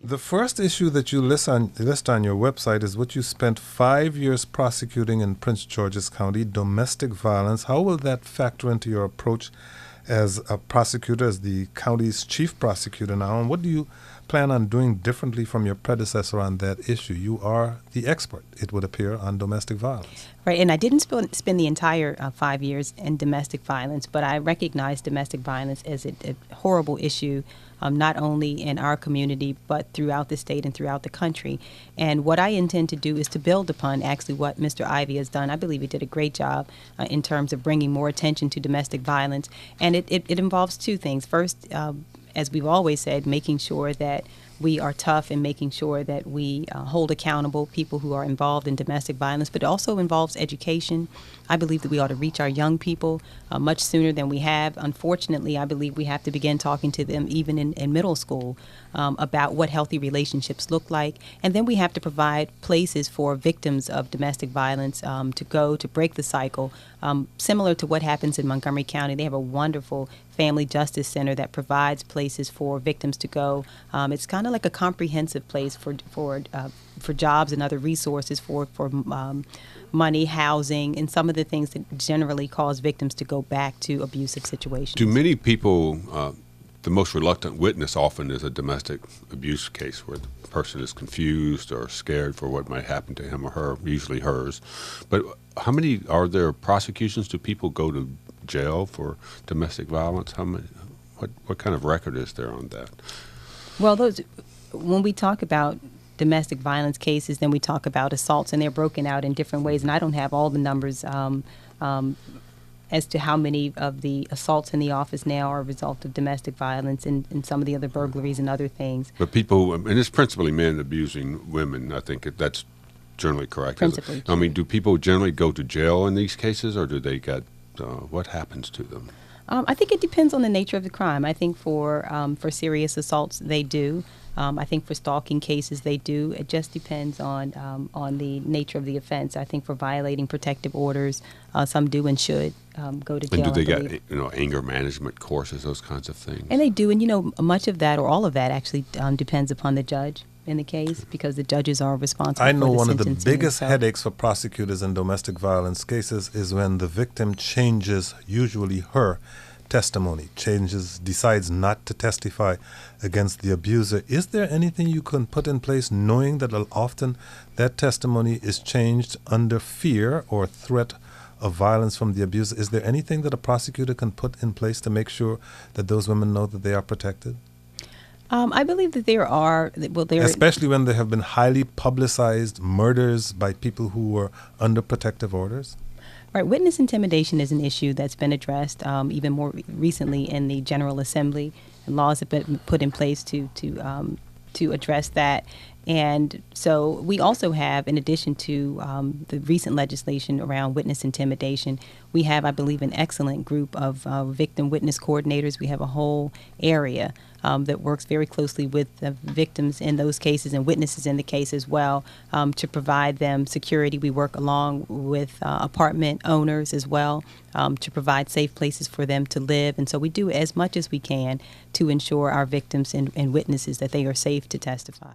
The first issue that you list on your website is what you spent 5 years prosecuting in Prince George's County, domestic violence. How will that factor into your approach as a prosecutor, as the county's chief prosecutor now? And what do you plan on doing differently from your predecessor on that issue? You are the expert, it would appear, on domestic violence. Right, and I didn't spend the entire 5 years in domestic violence, but I recognize domestic violence as a horrible issue, not only in our community, but throughout the state and throughout the country. And what I intend to do is to build upon actually what Mr. Ivey has done. I believe he did a great job in terms of bringing more attention to domestic violence. And it involves two things. First, as we've always said, making sure that we are tough and making sure that we hold accountable people who are involved in domestic violence, but it also involves education. I believe that we ought to reach our young people much sooner than we have. Unfortunately, I believe we have to begin talking to them even in middle school about what healthy relationships look like. And then we have to provide places for victims of domestic violence to go to break the cycle. Similar to what happens in Montgomery County, they have a wonderful family justice center that provides places for victims to go. It's kind of like a comprehensive place for jobs and other resources for money, housing, and some of the things that generally cause victims to go back to abusive situations. Do many people, the most reluctant witness often is a domestic abuse case where the person is confused or scared for what might happen to him or her, usually hers. But how many are there prosecutions? Do people go to jail for domestic violence? How many? What kind of record is there on that? Well, when we talk about domestic violence cases, then we talk about assaults, and they're broken out in different ways. And I don't have all the numbers as to how many of the assaults in the office now are a result of domestic violence and some of the other burglaries and other things. But people, and it's principally men abusing women, I think that's generally correct. Principally. I mean, do people generally go to jail in these cases, or do they get, what happens to them? I think it depends on the nature of the crime. I think for serious assaults, they do. I think for stalking cases, they do. It just depends on the nature of the offense. I think for violating protective orders, some do and should go to jail. And do they get anger management courses, those kinds of things? And they do. And much of that, or all of that, actually depends upon the judge in the case, because the judges are responsible. I know for the one of the sentencing biggest itself. headaches for prosecutors in domestic violence cases is when the victim changes, usually her testimony, decides not to testify against the abuser. Is there anything you can put in place knowing that often that testimony is changed under fear or threat of violence from the abuser? Is there anything that a prosecutor can put in place to make sure that those women know that they are protected? I believe that there are. Well, especially when there have been highly publicized murders by people who were under protective orders? Right. Witness intimidation is an issue that's been addressed even more recently in the General Assembly, and laws have been put in place to address that. And so we also have, in addition to the recent legislation around witness intimidation, we have, I believe, an excellent group of victim witness coordinators. We have a whole area that works very closely with the victims in those cases and witnesses in the case as well to provide them security. We work along with apartment owners as well to provide safe places for them to live. And so we do as much as we can to ensure our victims and witnesses that they are safe to testify.